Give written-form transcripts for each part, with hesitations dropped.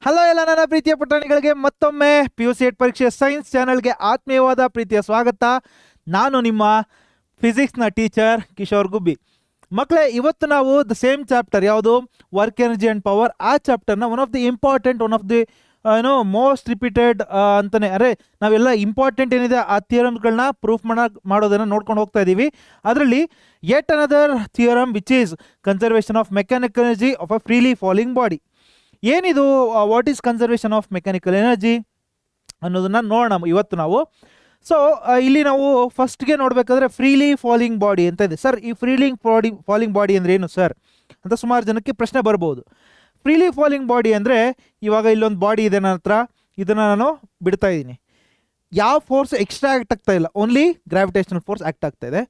Hello ಎಲ್ಲ ನನ್ನ ಪ್ರೀತಿಯ ಪುಟಾಣಿಗಳಿಗೆ ಮತ್ತೊಮ್ಮೆ PU CET ಪರೀಕ್ಷೆ ಸೈನ್ಸ್ ಚಾನಲ್ಗೆ ಆತ್ಮೀಯವಾದ ಪ್ರೀತಿಯ ಸ್ವಾಗತ. ನಾನು ನಿಮ್ಮ ಫಿಸಿಕ್ಸ್ನ ಟೀಚರ್ ಕಿಶೋರ್ ಗುಬ್ಬಿ. ಮಕ್ಕಳೇ, ಇವತ್ತು ನಾವು ದ ಸೇಮ್ ಚಾಪ್ಟರ್ ಯಾವುದು, ವರ್ಕ್ ಎನರ್ಜಿ ಆ್ಯಂಡ್ ಪವರ್, ಆ ಚಾಪ್ಟರ್ನ one of the important, one of the most repeated ಅಂತಲೇ, ಅರೆ ನಾವೆಲ್ಲ ಇಂಪಾರ್ಟೆಂಟ್ ಏನಿದೆ ಆ ಥಿಯರಮ್ಗಳನ್ನ ಪ್ರೂಫ್ ಮಾಡೋದನ್ನು ನೋಡ್ಕೊಂಡು ಹೋಗ್ತಾ ಇದ್ದೀವಿ. ಅದರಲ್ಲಿ yet another theorem which is conservation of mechanical energy of a freely falling body. ಏನಿದು what is conservation of mechanical energy ಅನ್ನೋದನ್ನು ನೋಡೋಣ ಇವತ್ತು ನಾವು. ಸೊ ಇಲ್ಲಿ ನಾವು ಫಸ್ಟ್ಗೆ ನೋಡಬೇಕಾದ್ರೆ ಫ್ರೀಲಿ ಫಾಲಿಂಗ್ ಬಾಡಿ ಅಂತ ಇದೆ. ಸರ್, ಈ ಫಾಲಿಂಗ್ ಬಾಡಿ ಅಂದರೆ ಏನು ಸರ್ ಅಂತ ಸುಮಾರು ಜನಕ್ಕೆ ಪ್ರಶ್ನೆ ಬರ್ಬೋದು. ಫ್ರೀಲಿ ಫಾಲಿಂಗ್ ಬಾಡಿ ಅಂದರೆ, ಇವಾಗ ಇಲ್ಲೊಂದು ಬಾಡಿ ಇದೆ ನನ್ನ ಹತ್ರ, ಇದನ್ನು ನಾನು ಬಿಡ್ತಾ ಇದ್ದೀನಿ, ಯಾವ ಫೋರ್ಸ್ ಎಕ್ಸ್ಟ್ರಾ ಆ್ಯಕ್ಟ್ ಆಗ್ತಾ ಇಲ್ಲ, ಓನ್ಲಿ ಗ್ರಾವಿಟೇಷನಲ್ ಫೋರ್ಸ್ ಆ್ಯಕ್ಟ್ ಆಗ್ತಾ ಇದೆ.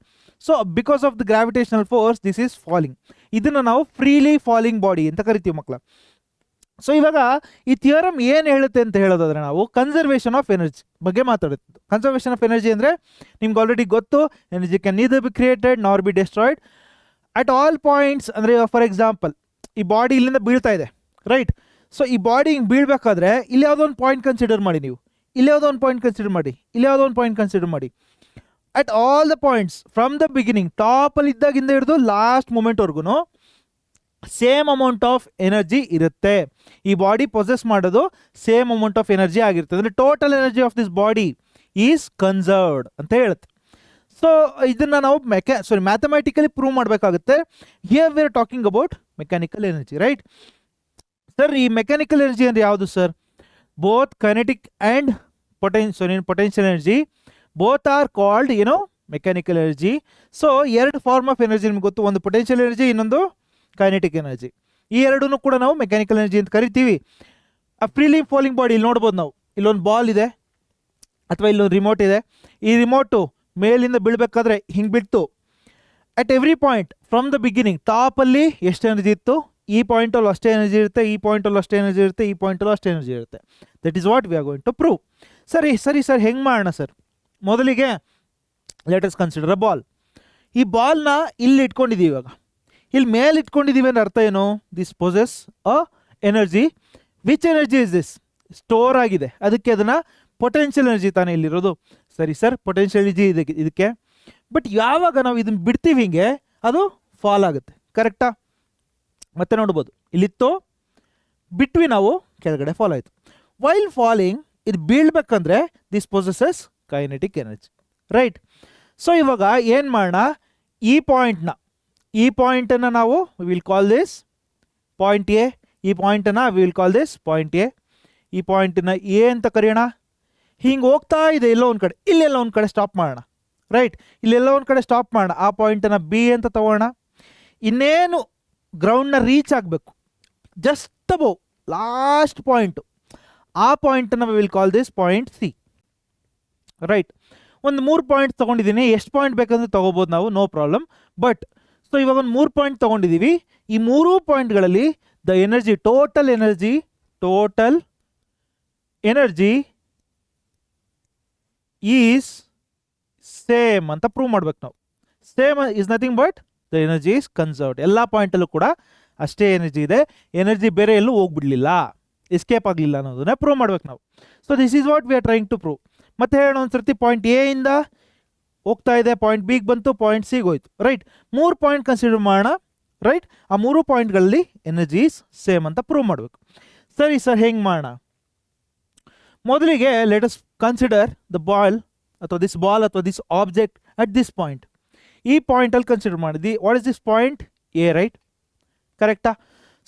So because of the gravitational force this is falling. ಇದನ್ನು ನಾವು ಫ್ರೀಲಿ ಫಾಲಿಂಗ್ ಬಾಡಿ ಅಂತ ಕರಿತೀವಿ ಮಕ್ಕಳ. ಸೊ ಇವಾಗ ಈ ಥಿಯರಮ್ ಏನು ಹೇಳುತ್ತೆ ಅಂತ ಹೇಳೋದಾದ್ರೆ, ನಾವು ಕನ್ಸರ್ವೇಷನ್ ಆಫ್ ಎನರ್ಜಿ ಬಗ್ಗೆ ಮಾತಾಡುತ್ತೆ. ಕನ್ಸರ್ವೇಷನ್ ಆಫ್ ಎನರ್ಜಿ ಅಂದರೆ ನಿಮ್ಗೆ ಆಲ್ರೆಡಿ ಗೊತ್ತು, energy can neither be created ನಾರ್ B destroyed at all points. ಅಂದರೆ ಫಾರ್ ಎಕ್ಸಾಂಪಲ್, ಈ ಬಾಡಿ ಇಲ್ಲಿಂದ ಬೀಳ್ತಾ ಇದೆ, ರೈಟ್? ಸೊ ಈ ಬಾಡಿ ಹಿಂಗೆ ಬೀಳಬೇಕಾದ್ರೆ ಇಲ್ಲಿ ಯಾವುದೋ ಒಂದು ಪಾಯಿಂಟ್ ಕನ್ಸಿಡರ್ ಮಾಡಿ, ನೀವು ಇಲ್ಲಿ ಯಾವುದೋ ಒಂದು ಪಾಯಿಂಟ್ ಕನ್ಸಿಡರ್ ಮಾಡಿ, ಇಲ್ಲಿ ಯಾವುದೋ ಒಂದು ಪಾಯಿಂಟ್ ಕನ್ಸಿಡರ್ ಮಾಡಿ. At all the points from the beginning, ಟಾಪಲ್ಲಿ ಇದ್ದಾಗಿಂದ ಹಿಡಿದು ಲಾಸ್ಟ್ ಮೂಮೆಂಟ್ವರೆಗೂ ಸೇಮ್ ಅಮೌಂಟ್ ಆಫ್ ಎನರ್ಜಿ ಇರುತ್ತೆ. ಈ ಬಾಡಿ ಪೊಸೆಸ್ ಮಾಡೋದು ಸೇಮ್ ಅಮೌಂಟ್ ಆಫ್ ಎನರ್ಜಿ ಆಗಿರುತ್ತೆ. ಅಂದರೆ total energy of this body is conserved ಅಂತ ಹೇಳುತ್ತೆ. ಸೊ ಇದನ್ನು ನಾವು ಮ್ಯಾಥಮೆಟಿಕಲಿ ಪ್ರೂವ್ ಮಾಡಬೇಕಾಗುತ್ತೆ. Here we are talking about mechanical energy, right? Sir, ಈ ಮೆಕ್ಯಾನಿಕಲ್ ಎನರ್ಜಿ ಅಂದರೆ ಯಾವುದು ಸರ್? Both kinetic and potential energy, both are called mechanical energy. So ಎರಡು ಫಾರ್ಮ್ ಆಫ್ ಎನರ್ಜಿ ನಿಮ್ಗೆ ಗೊತ್ತು, ಒಂದು ಪೊಟೆನ್ಷಿಯಲ್ ಎನರ್ಜಿ, ಇನ್ನೊಂದು ಕೈನೆಟಿಕ್ ಎನರ್ಜಿ. ಈ ಎರಡೂ ಕೂಡ ನಾವು ಮೆಕ್ಯಾನಿಕಲ್ ಎನರ್ಜಿ ಅಂತ ಕರಿತೀವಿ. ಆ ಫ್ರೀಲಿ ಫಾಲಿಂಗ್ ಬಾಡಿ ಇಲ್ಲಿ ನೋಡ್ಬೋದು ನಾವು, ಇಲ್ಲೊಂದು ಬಾಲ್ ಇದೆ ಅಥವಾ ಇಲ್ಲೊಂದು ರಿಮೋಟ್ ಇದೆ. ಈ ರಿಮೋಟು ಮೇಲಿಂದ ಬೀಳಬೇಕಾದ್ರೆ ಹಿಂಗೆ ಬಿಟ್ಟು at every point from the beginning ಟಾಪಲ್ಲಿ ಎಷ್ಟು ಎನರ್ಜಿ ಇತ್ತು, ಈ ಪಾಯಿಂಟಲ್ಲೂ ಅಷ್ಟೇ ಎನರ್ಜಿ ಇರುತ್ತೆ, ಈ ಪಾಯಿಂಟಲ್ಲೂ ಅಷ್ಟೇ ಎನರ್ಜಿ ಇರುತ್ತೆ, ಈ ಪಾಯಿಂಟಲ್ಲೂ ಅಷ್ಟೇ ಎನರ್ಜಿ ಇರುತ್ತೆ. That is what we are going to prove. ಸರಿ ಸರ್, ಹೆಂಗೆ ಮಾಡೋಣ ಸರ್? ಮೊದಲಿಗೆ let us consider a ball. ಈ ಬಾಲ್ನ ಇಲ್ಲಿ ಇಟ್ಕೊಂಡಿದ್ದೀವಿ. ಇವಾಗ ಇಲ್ಲಿ ಮೇಲೆ ಇಟ್ಕೊಂಡಿದ್ದೀವಿ ಅಂದ್ರೆ ಅರ್ಥ ಏನು? This possess a energy. Which energy is this? Store ಆಗಿದೆ, ಅದಕ್ಕೆ ಅದನ್ನು ಪೊಟೆನ್ಷಿಯಲ್ ಎನರ್ಜಿ ತಾನೇ ಇಲ್ಲಿರೋದು. ಸರಿ ಸರ್, ಪೊಟೆನ್ಷಿಯಲ್ ಎನರ್ಜಿ ಇದಕ್ಕೆ. ಬಟ್ ಯಾವಾಗ ನಾವು ಇದನ್ನು ಬಿಡ್ತೀವಿ ಹಿಂಗೆ, ಅದು ಫಾಲ್ ಆಗುತ್ತೆ, ಕರೆಕ್ಟಾ? ಮತ್ತೆ ನೋಡ್ಬೋದು, ಇಲ್ಲಿತ್ತು, ಬಿಟ್ವಿ ನಾವು, ಕೆಳಗಡೆ ಫಾಲ್ ಆಯಿತು. ವೈಲ್ ಫಾಲಿಂಗ್ ಇದು ಬೀಳ್ಬೇಕಂದ್ರೆ this possesses kinetic energy, right? So ಇವಾಗ ಏನು ಮಾಡೋಣ, ಈ ಪಾಯಿಂಟನ್ನು ನಾವು will call this point A, ಈ ಪಾಯಿಂಟನ್ನು will call this point A, ಈ ಪಾಯಿಂಟನ್ನು ಎ ಅಂತ ಕರೆಯೋಣ. ಹಿಂಗೆ ಹೋಗ್ತಾ ಇದೆ ಎಲ್ಲೋ ಒಂದು ಕಡೆ, ಇಲ್ಲೆಲ್ಲ ಒಂದು ಕಡೆ ಸ್ಟಾಪ್ ಮಾಡೋಣ, ರೈಟ್? ಇಲ್ಲೆಲ್ಲ ಒಂದು ಕಡೆ ಸ್ಟಾಪ್ ಮಾಡೋಣ. ಆ ಪಾಯಿಂಟನ್ನು ಬಿ ಅಂತ ತಗೋಣ. ಇನ್ನೇನು ಗ್ರೌಂಡ್ನ ರೀಚ್ ಆಗಬೇಕು, ಜಸ್ಟ್ ಅಬೌವ್ ಲಾಸ್ಟ್ ಪಾಯಿಂಟು, ಆ ಪಾಯಿಂಟನ್ನು will call this point C, right? ಒಂದು 3 ಪಾಯಿಂಟ್ ತೊಗೊಂಡಿದ್ದೀನಿ, ಎಷ್ಟು ಪಾಯಿಂಟ್ ಬೇಕಂದ್ರೆ ತೊಗೋಬೋದು ನಾವು, ನೋ ಪ್ರಾಬ್ಲಮ್. ಬಟ್ ಸೊ ಇವಾಗ ಒಂದು 3 ಪಾಯಿಂಟ್ ತೊಗೊಂಡಿದ್ದೀವಿ. ಈ 3 ಪಾಯಿಂಟ್ಗಳಲ್ಲಿ the energy, total energy is same ಅಂತ ಪ್ರೂವ್ ಮಾಡ್ಬೇಕು ನಾವು. Same is nothing but the energy is conserved. ಎಲ್ಲ ಪಾಯಿಂಟಲ್ಲೂ ಕೂಡ ಅಷ್ಟೇ ಎನರ್ಜಿ ಇದೆ, ಎನರ್ಜಿ ಬೇರೆ ಎಲ್ಲೂ ಹೋಗ್ಬಿಡ್ಲಿಲ್ಲ, ಎಸ್ಕೇಪ್ ಆಗಲಿಲ್ಲ ಅನ್ನೋದನ್ನ ಪ್ರೂವ್ ಮಾಡ್ಬೇಕು ನಾವು. So this is what we are trying to prove. ಮತ್ತೆ ಹೇಳೋಣ ಒಂದ್ಸರ್ತಿ, ಪಾಯಿಂಟ್ ಎ ಇಂದ ಹೋಗ್ತಾ ಇದೆ, ಪಾಯಿಂಟ್ ಬಿಗೆ ಬಂತು, ಪಾಯಿಂಟ್ ಸಿಗೆ ಹೋಯ್ತು, ರೈಟ್? 3 ಪಾಯಿಂಟ್ ಕನ್ಸಿಡರ್ ಮಾಡೋಣ, ರೈಟ್? ಆ 3 ಪಾಯಿಂಟ್ಗಳಲ್ಲಿ ಎನರ್ಜಿ ಈಸ್ ಸೇಮ್ ಅಂತ ಪ್ರೂವ್ ಮಾಡಬೇಕು. ಸರಿ ಸರ್, ಹೆಂಗೆ ಮಾಡೋಣ? ಮೊದಲಿಗೆ let us consider the ball ಅಥವಾ this object at this point. ಈ ಪಾಯಿಂಟಲ್ಲಿ ಕನ್ಸಿಡರ್ ಮಾಡಿದ್ವಿ. What is this point? A, right? ಕರೆಕ್ಟಾ?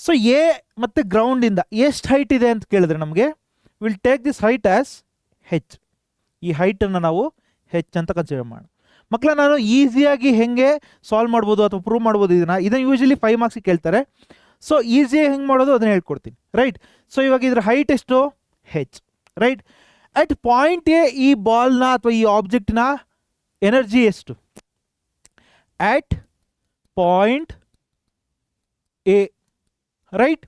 ಸೊ ಎ ಮತ್ತು ಗ್ರೌಂಡಿಂದ ಎಷ್ಟು ಹೈಟ್ ಇದೆ ಅಂತ ಕೇಳಿದ್ರೆ ನಮಗೆ will take this height as H. ಈ ಹೈಟನ್ನು ನಾವು ಹೆಚ್ ಅಂತ ಕನ್ಸಿಡರ್ ಮಾಡೋಣ. ಮಕ್ಕಳ, ನಾನು ಈಸಿಯಾಗಿ ಹೆಂಗೆ ಸಾಲ್ವ್ ಮಾಡ್ಬೋದು ಅಥವಾ ಪ್ರೂವ್ ಮಾಡ್ಬೋದು ಇದನ್ನು ಯೂಶಲಿ 5 ಮಾರ್ಕ್ಸಿಗೆ ಕೇಳ್ತಾರೆ. ಸೊ ಈಸಿಯಾಗಿ ಹೆಂಗೆ ಮಾಡೋದು ಅದನ್ನು ಹೇಳ್ಕೊಡ್ತೀನಿ, ರೈಟ್? ಸೊ ಇವಾಗ ಇದ್ರ ಹೈಟ್ ಎಷ್ಟು? H, right? At point A ಈ ಬಾಲ್ನ ಅಥವಾ ಈ ಆಬ್ಜೆಕ್ಟ್ನ ಎನರ್ಜಿ ಎಷ್ಟು? At point A, right?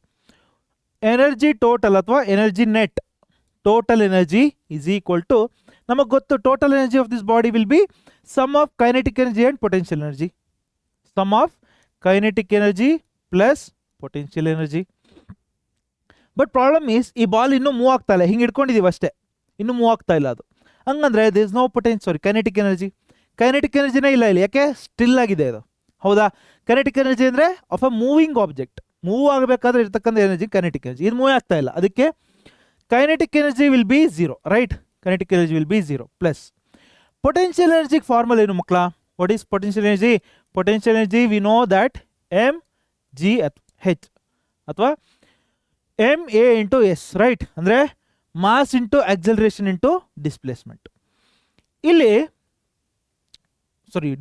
Energy total ಅಥವಾ energy net, total energy is equal to, ನಮಗೆ ಗೊತ್ತು total energy of this body will be sum of kinetic energy and potential energy. Sum of kinetic energy plus potential energy. But problem is ಈ ball ಇನ್ನೂ move ಆಗ್ತಾ ಇಲ್ಲ, ಹಿಂಗೆ ಇಟ್ಕೊಂಡಿದ್ದೀವಿ ಅಷ್ಟೇ, ಇನ್ನೂ ಮೂವ್ ಆಗ್ತಾ ಇಲ್ಲ ಅದು. ಹಂಗಂದ್ರೆ this is no kinetic energy. Kinetic ಎನರ್ಜಿನೇ ಇಲ್ಲ ಇಲ್ಲಿ, ಯಾಕೆ ಸ್ಟಿಲ್ ಆಗಿದೆ ಇದು, ಹೌದಾ. ಕೈನೆಟಿಕ್ ಎನರ್ಜಿ ಅಂದರೆ of a moving object, move ಆಗಬೇಕಾದ್ರೆ ಇರ್ತಕ್ಕಂಥ ಎನರ್ಜಿ ಕೈನೆಟಿಕ್ ಎನರ್ಜಿ. ಇದು ಮೂವ್ ಆಗ್ತಾ ಇಲ್ಲ, ಅದಕ್ಕೆ kinetic energy will be zero, right. Kinetic energy will be zero plus potential ಎನರ್ಜಿಗೆ ಫಾರ್ಮಲ್ ಏನು ಮಕ್ಕಳ? What is potential energy? Potential energy we know that M G H ಅಥವಾ M A into S, right. ಅಂದರೆ mass into acceleration into displacement. ಇಲ್ಲಿ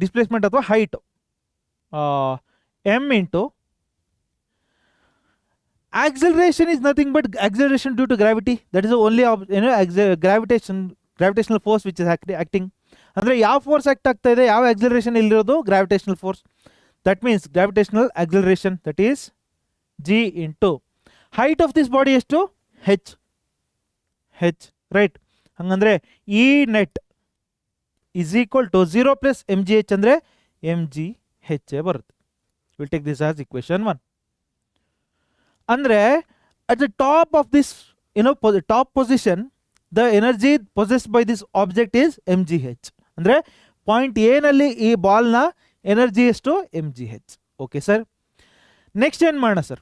displacement ಅಥವಾ height M into acceleration is nothing but acceleration due to gravity. That is the only gravitational force which is acting. ಅಂದರೆ ಯಾವ force act ಆಗ್ತಾ ಇದೆ, ಯಾವ acceleration ಇಲ್ಲಿರೋದು? Gravitational force. That means gravitational acceleration, that is G into height of this body ಎಷ್ಟು? H, right. ಹಂಗಂದ್ರೆ E net is equal to 0 plus M G H ಅಂದರೆ M G H ಬರುತ್ತೆ. Will take this as equation 1. ಅಂದರೆ at the top of this top position the energy possessed by this object is M G H. ಅಂದರೆ point ಎನಲ್ಲಿ ಈ ಬಾಲ್ನ energy ಎಷ್ಟು? M G ಹೆಚ್. Okay sir. Next ಏನು ಮಾಡೋಣ sir?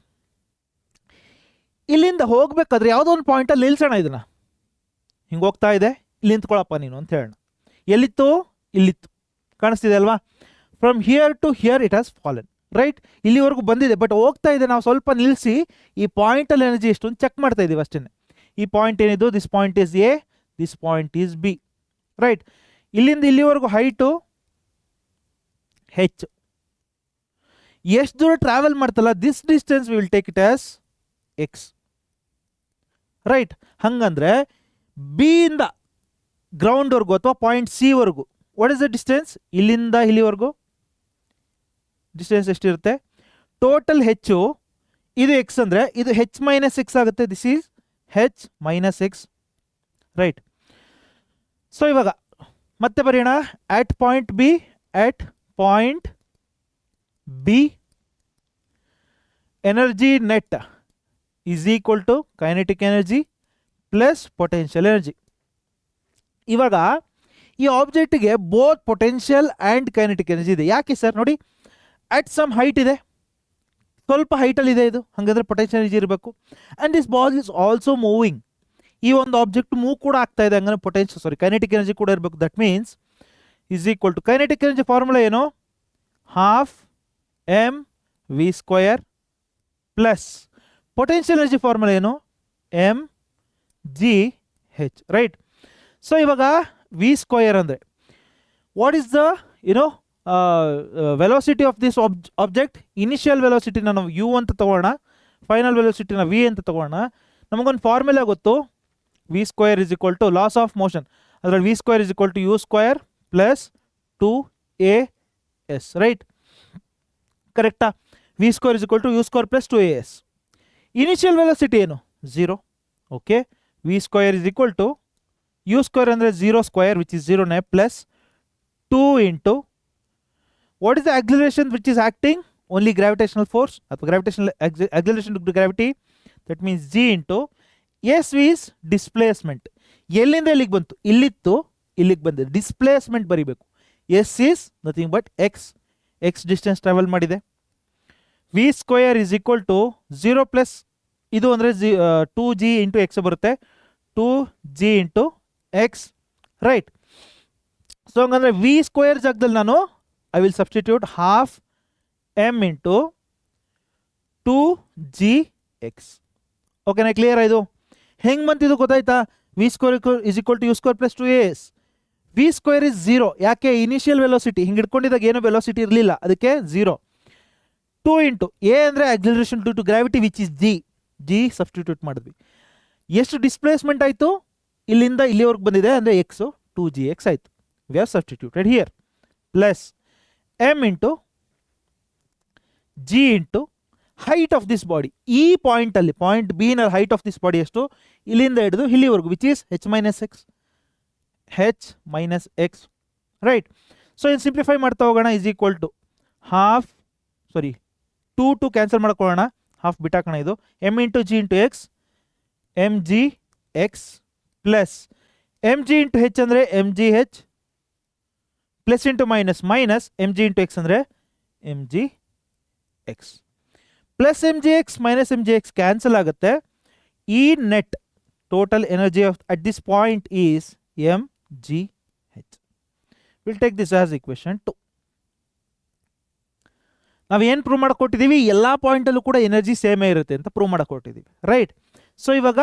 ಇಲ್ಲಿಂದ ಹೋಗ್ಬೇಕಾದ್ರೆ ಯಾವುದೋ ಒಂದು ಪಾಯಿಂಟಲ್ಲಿ ನಿಲ್ಸೋಣ, ಇದನ್ನು ಹಿಂಗೆ ಹೋಗ್ತಾ ಇದೆ, ಇಲ್ಲಿ ನಿಂತ್ಕೊಳ್ಳಪ್ಪ ನೀನು ಅಂತ ಹೇಳೋಣ. ಎಲ್ಲಿತ್ತು? ಇಲ್ಲಿತ್ತು, ಕಾಣಿಸ್ತಿದೆ ಅಲ್ವಾ? From here to here it has fallen, right. ಇಲ್ಲಿವರೆಗೂ ಬಂದಿದೆ, ಬಟ್ ಹೋಗ್ತಾ ಇದೆ. ನಾವು ಸ್ವಲ್ಪ ನಿಲ್ಲಿಸಿ ಈ ಪಾಯಿಂಟಲ್ಲಿ ಎನರ್ಜಿ ಎಷ್ಟು ಅಂತ ಚೆಕ್ ಮಾಡ್ತಾ ಇದ್ದೀವಿ ಅಷ್ಟೇ. ಈ ಪಾಯಿಂಟ್ ಏನಿದು? This point is A, this point is B, right. ಇಲ್ಲಿಂದ ಇಲ್ಲಿವರೆಗೂ ಹೈಟು ಹೆಚ್. ಎಷ್ಟು ದೂರ ಟ್ರಾವೆಲ್ ಮಾಡ್ತಲ್ಲ, this distance will take it as X, right. ಹಂಗಂದ್ರೆ ಬಿ ಇಂದ ಗ್ರೌಂಡ್ವರೆಗೂ ಅಥವಾ ಪಾಯಿಂಟ್ ಸಿ ವರೆಗೂ ವಾಟ್ ಇಸ್ ದ ಡಿಸ್ಟೆನ್ಸ್? ಇಲ್ಲಿಂದ ಇಲ್ಲಿವರೆಗೂ ಡಿಸ್ಟೆನ್ಸ್ ಎಷ್ಟಿರುತ್ತೆ? ಟೋಟಲ್ ಹೆಚ್ಚು, ಇದು ಎಕ್ಸ್ ಅಂದರೆ ಇದು ಹೆಚ್ ಮೈನಸ್ ಎಕ್ಸ್ ಆಗುತ್ತೆ. This is H minus X, right. So ಇವಾಗ ಮತ್ತೆ ಬರೆಯೋಣ. At point B energy net is equal to kinetic energy plus potential energy. ಇವಾಗ ಈ ಆಬ್ಜೆಕ್ಟ್ಗೆ both potential and kinetic energy ಇದೆ. ಯಾಕೆ ಸರ್? ನೋಡಿ, ಅಟ್ ಸಮ್ ಹೈಟ್ ಇದೆ, ಸ್ವಲ್ಪ ಹೈಟಲ್ಲಿದೆ ಇದು, ಹಾಗಾದರೆ ಪೊಟೆನ್ಷಿಯಲ್ ಎನರ್ಜಿ ಇರಬೇಕು. And this ball is also moving. ಈ ಒಂದು ಆಬ್ಜೆಕ್ಟ್ ಮೂವ್ ಕೂಡ ಆಗ್ತಾ ಇದೆ, ಹಂಗಾದ್ರೆ ಕೈನೆಟಿಕ್ ಎನರ್ಜಿ ಕೂಡ ಇರಬೇಕು. That means is equal to kinetic energy formula ಏನು? Half M V square plus potential energy formula ಏನು? M G H, right. So ಇವಾಗ ವಿ ಸ್ಕ್ವಯರ್ ಅಂದರೆ what is the velocity of this object? Initial ವೆಲಾಸಿಟಿನ ನಾವು U ಅಂತ ತಗೋಣ, final ವೆಲಾಸಿಟಿನ V ಅಂತ ತಗೋಣ. ನಮಗೊಂದು ಫಾರ್ಮುಲಾ ಗೊತ್ತು, V square is equal to laws of motion. ಅದರಲ್ಲಿ V square is equal to U square plus 2as, right. ಕರೆಕ್ಟಾ? V square is equal to U square plus 2as. Initial velocity ಏನು? 0. Okay, V square is equal to U square ಅಂದರೆ 0 square which is 0 plus 2 into what is the acceleration which is acting? Only gravitational force or gravitational acceleration due to gravity, that means g into s is displacement. ಎಲ್ಲಿಂದ ಇಲ್ಲಿಗೆ ಬಂತು? ಇಲ್ಲಿತ್ತು, ಇಲ್ಲಿಗೆ ಬಂದಿದೆ. Displacement ಬರೀಬೇಕು. S is nothing but X distance travel ಮಾಡಿದೆ. V square is equal to 0 plus ಇದು ಅಂದರೆ 2g into X ಬರುತ್ತೆ, 2g into X, right. So ಹಂಗಂದ್ರೆ ವಿ ಸ್ಕ್ವಯರ್ ಜಾಗದಲ್ಲಿ ನಾನು I will substitute half m into 2gx. ಓಕೆನಾ? Clear ಇದು? ಹೆಂಗೆ ಬಂತಿದ್ದು ಗೊತ್ತಾಯ್ತಾ? V square is equal to you square plus 2as. V square is 0. ಯಾಕೆ? ಇನಿಷಿಯಲ್ ವೆಲಾಸಿಟಿ ಹಿಂಗೆ ಇಟ್ಕೊಂಡಿದ್ದಾಗ ಏನೋ ವೆಲಾಸಿಟಿ ಇರಲಿಲ್ಲ, ಅದಕ್ಕೆ 0. 2 ಇಂಟು ಎ ಅಂದರೆ acceleration due to gravity which is G substitute ಮಾಡಿದ್ವಿ. ಎಷ್ಟು ಡಿಸ್ಪ್ಲೇಸ್ಮೆಂಟ್ ಆಯಿತು? ಇಲ್ಲಿಂದ ಇಲ್ಲಿವರೆಗೆ ಬಂದಿದೆ ಅಂದರೆ ಎಕ್ಸು 2gx ಆಯಿತು. We are substituted here plus m into g into height of this body. ಈ ಪಾಯಿಂಟಲ್ಲಿ ಪಾಯಿಂಟ್ ಬಿನ ಹೈಟ್ ಆಫ್ ದಿಸ್ ಬಾಡಿ ಎಷ್ಟು? ಇಲ್ಲಿಂದ ಹಿಡಿದು ಇಲ್ಲಿವರೆಗೂ which is H minus X, right. So ಇನ್ನು ಸಿಂಪ್ಲಿಫೈ ಮಾಡ್ತಾ ಹೋಗೋಣ. Is equal to half 2 cancel ಮಾಡ್ಕೊಳ್ಳೋಣ, ಹಾಫ್ ಬಿಟ್ಟಾಕೋಣ. ಇದು m into g into x m g x plus M G into h ಅಂದರೆ M G h plus into minus minus m G into x ಅಂದರೆ M g x plus M g x minus m g x cancel ಆಗುತ್ತೆ. ಈ net total energy of at this point is M G h. We'll take this as equation 2. ನಾವೇನು prove ಮಾಡಿಕೊಟ್ಟಿದ್ದೀವಿ, ಎಲ್ಲ ಪಾಯಿಂಟಲ್ಲೂ ಕೂಡ energy ಸೇಮೇ ಇರುತ್ತೆ ಅಂತ prove ಮಾಡಿಕೊಟ್ಟಿದ್ದೀವಿ, right. So ಇವಾಗ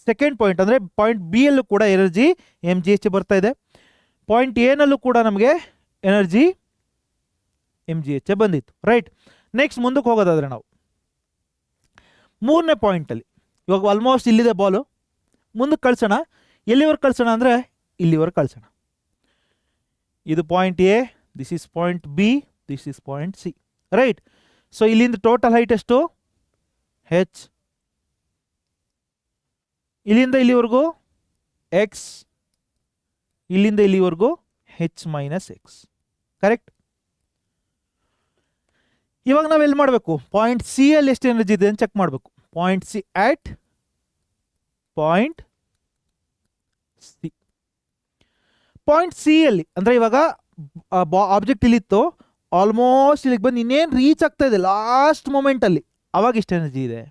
second point ಅಂದರೆ ಪಾಯಿಂಟ್ ಬಿ ಯಲ್ಲೂ ಕೂಡ ಎನರ್ಜಿ ಎಮ್ ಜಿ ಎಚ್ ಬರ್ತಾ ಇದೆ. ಪಾಯಿಂಟ್ ಏನಲ್ಲೂ ಕೂಡ ನಮಗೆ ಎನರ್ಜಿ ಎಮ್ ಜಿ ಎಚ್ ಬಂದಿತ್ತು, ರೈಟ್. ನೆಕ್ಸ್ಟ್ ಮುಂದಕ್ಕೆ ಹೋಗೋದಾದರೆ ನಾವು ಮೂರನೇ ಪಾಯಿಂಟಲ್ಲಿ ಇವಾಗ ಆಲ್ಮೋಸ್ಟ್ ಇಲ್ಲಿದೆ ಬಾಲು, ಮುಂದಕ್ಕೆ ಕಳ್ಸೋಣ. ಎಲ್ಲಿವರೆಗೆ ಕಳ್ಸೋಣ ಅಂದರೆ ಇಲ್ಲಿವರೆಗೆ ಕಳ್ಸೋಣ. ಇದು point A, this is point B, this is point C, right. So ಇಲ್ಲಿಂದ ಟೋಟಲ್ ಹೈಟ್ ಎಷ್ಟು, ಹೆಚ್. ಇಲ್ಲಿಂದ ಇಲ್ಲಿವರೆಗೂ ಎಕ್ಸ್, ಇಲ್ಲಿಂದ ಇಲ್ಲಿವರೆಗೂ ಹೆಚ್ ಮೈನಸ್ ಎಕ್ಸ್, ಕರೆಕ್ಟ್. ಇವಾಗ ನಾವು ಎಲ್ಲಿ ಮಾಡಬೇಕು, ಪಾಯಿಂಟ್ ಸಿ ಅಲ್ಲಿ ಎಷ್ಟು ಎನರ್ಜಿ ಇದೆ ಅಂತ ಚೆಕ್ ಮಾಡಬೇಕು. Point C at point C. Point C ಅಲ್ಲಿ ಅಂದರೆ ಇವಾಗ ಆಬ್ಜೆಕ್ಟ್ ಇಲ್ಲಿತ್ತು, ಆಲ್ಮೋಸ್ಟ್ ಇಲ್ಲಿಗೆ ಬಂದು ಇನ್ನೇನು ರೀಚ್ ಆಗ್ತಾ ಇದೆ ಲಾಸ್ಟ್ ಮೂಮೆಂಟಲ್ಲಿ, ಅವಾಗ ಇಷ್ಟು ಎನರ್ಜಿ ಇದೆ.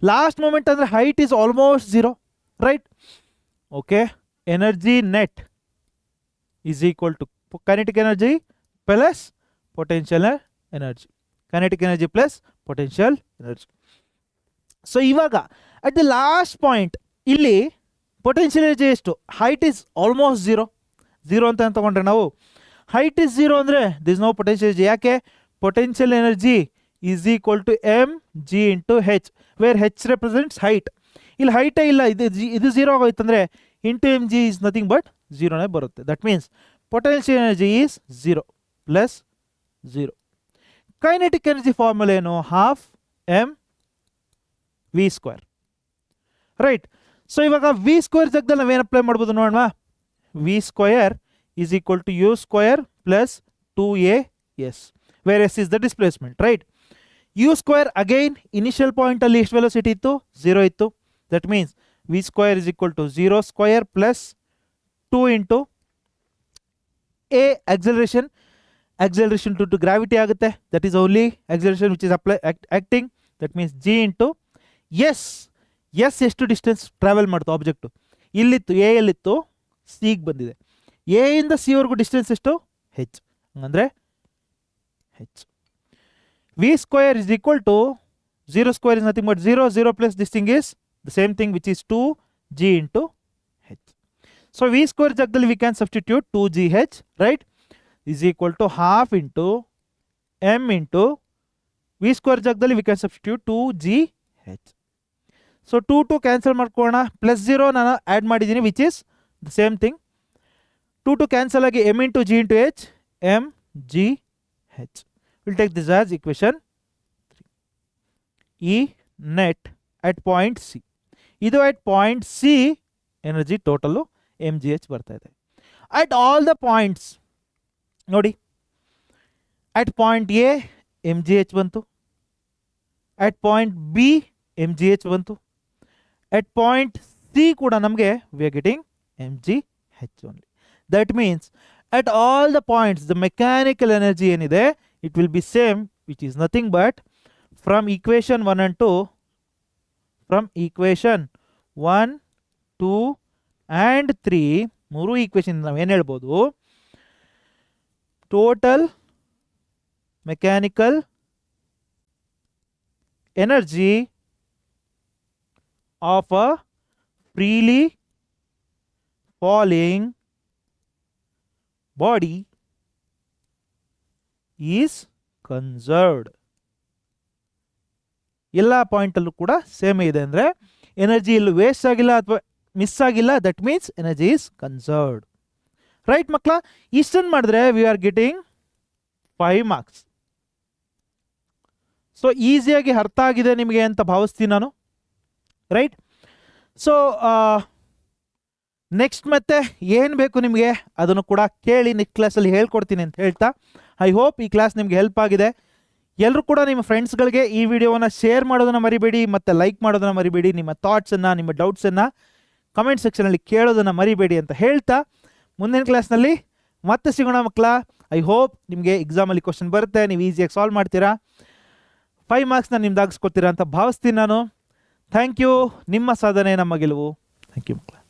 ಲಾಸ್ಟ್ ಮೂಮೆಂಟ್ ಅಂದರೆ height is almost zero, right. Okay, energy net is equal to kinetic energy plus potential energy, kinetic energy plus potential energy. So ಇವಾಗ ಅಟ್ ದಿ ಲಾಸ್ಟ್ ಪಾಯಿಂಟ್ ಇಲ್ಲಿ potential energy ಎಷ್ಟು, height is almost zero ಅಂತ ತಗೊಂಡ್ರೆ ನಾವು height is zero ಅಂದರೆ this no potential energy. ಯಾಕೆ, potential energy is equal to M G into H, where H represents height. ಇಲ್ಲಿ ಹೈಟೇ ಇಲ್ಲ, ಇದು ಝೀರೋ ಆಗೋಯ್ತು ಅಂದರೆ into m g is nothing but ಝೀರೋನೇ ಬರುತ್ತೆ. That means potential energy is zero plus zero. Kinetic energy formula ಏನು, half M v square, right. So ಇವಾಗ ವಿ ಸ್ಕ್ವೇರ್ ಜಾಗದಲ್ಲಿ ನಾವೇನು ಅಪ್ಲೈ ಮಾಡ್ಬೋದು ನೋಡೋಣ. V square is equal to you square plus 2as, where s is the displacement, right. U square again initial ಪಾಯಿಂಟಲ್ಲಿ ಎಷ್ಟು velocity ಇತ್ತು, 0 ಇತ್ತು. That means v square is equal to 0 square plus 2 into a acceleration to gravity ಆಗುತ್ತೆ. That is only acceleration which is acting. That means g into s. S ಎಷ್ಟು distance travel ಮಾಡ್ತು object, ಇಲ್ಲಿತ್ತು A ಯಲ್ಲಿತ್ತು, ಸಿಗೆ ಬಂದಿದೆ. A ಇಂದ C ವರೆಗೂ distance ಎಷ್ಟು, ಹೆಚ್. ಹಂಗಂದರೆ h. V square is equal to 0 square is nothing but 0 plus this thing is the same thing which is 2g into h. So v square ಜಾಗದಲ್ಲಿ we can substitute 2gh, right, is equal to half into m into v square ಜಾಗದಲ್ಲಿ we can substitute 2gh. So 2 cancel ಮಾಡ್ಕೊಳ್ಳೋಣ, plus 0 ನಾನು add ಮಾಡಿದ್ದೀನಿ which is the same thing. 2 cancel ಆಗಿ m into g into h, m g h. We'll take this as equation 3. ಈ net at point C, ಇದು at point C energy total m g h ಬರ್ತಾ ಇದೆ. At all the points ನೋಡಿ, at point A m g h ಬಂತು, at point B m g h ಬಂತು, at point C ಕೂಡ ನಮಗೆ we are getting m G h only. That means at all the points the mechanical energy ಏನಿದೆ it will be same, which is nothing but from equation 1 and 2, from equation 1, 2 and 3, 3 equation ನಾವು ಏನು ಹೇಳ್ಬೋದು, total mechanical energy of a freely falling body is conserved. ಎಲ್ಲ ಪಾಯಿಂಟಲ್ಲೂ ಕೂಡ same ಇದೆ ಅಂದರೆ energy ಇಲ್ಲಿ ವೇಸ್ಟ್ ಆಗಿಲ್ಲ ಅಥವಾ ಮಿಸ್ ಆಗಿಲ್ಲ. That means energy is conserved, right ಮಕ್ಕಳ. ಇಷ್ಟನ್ನು ಮಾಡಿದ್ರೆ V are getting 5 marks. So ಈಸಿಯಾಗಿ ಅರ್ಥ ಆಗಿದೆ ನಿಮಗೆ ಅಂತ ಭಾವಿಸ್ತೀನಿ ನಾನು, ರೈಟ್. ಸೊ ನೆಕ್ಸ್ಟ್ ಮತ್ತೆ ಏನು ಬೇಕು ನಿಮಗೆ ಅದನ್ನು ಕೂಡ ಕೇಳಿ ನೆಕ್ಸ್ಟ್ ಕ್ಲಾಸಲ್ಲಿ ಹೇಳ್ಕೊಡ್ತೀನಿ ಅಂತ ಹೇಳ್ತಾ, ಐ ಹೋಪ್ ಈ ಕ್ಲಾಸ್ ನಿಮಗೆ ಹೆಲ್ಪ್ ಆಗಿದೆ. ಎಲ್ಲರೂ ಕೂಡ ನಿಮ್ಮ ಫ್ರೆಂಡ್ಸ್ಗಳಿಗೆ ಈ ವಿಡಿಯೋವನ್ನು ಶೇರ್ ಮಾಡೋದನ್ನು ಮರಿಬೇಡಿ ಮತ್ತು ಲೈಕ್ ಮಾಡೋದನ್ನು ಮರಿಬೇಡಿ. ನಿಮ್ಮ ಥಾಟ್ಸನ್ನು, ನಿಮ್ಮ ಡೌಟ್ಸನ್ನು ಕಮೆಂಟ್ ಸೆಕ್ಷನಲ್ಲಿ ಕೇಳೋದನ್ನು ಮರಿಬೇಡಿ ಅಂತ ಹೇಳ್ತಾ ಮುಂದಿನ ಕ್ಲಾಸ್ನಲ್ಲಿ ಮತ್ತೆ ಸಿಗೋಣ ಮಕ್ಕಳ. ಐ ಹೋಪ್ ನಿಮಗೆ ಎಕ್ಸಾಮಲ್ಲಿ ಕ್ವಶನ್ ಬರುತ್ತೆ, ನೀವು ಈಸಿಯಾಗಿ ಸಾಲ್ವ್ ಮಾಡ್ತೀರಾ, 5 ಮಾರ್ಕ್ಸ್ನ ನಿಮ್ದಾಗಿಸ್ಕೊತೀರಾ ಅಂತ ಭಾವಿಸ್ತೀನಿ ನಾನು. Thank you. ನಿಮ್ಮ ಸಾಧನೆ ನಮ್ಮ ಗೆಲುವು. ಥ್ಯಾಂಕ್ ಯು ಮಕ್ಕಳ.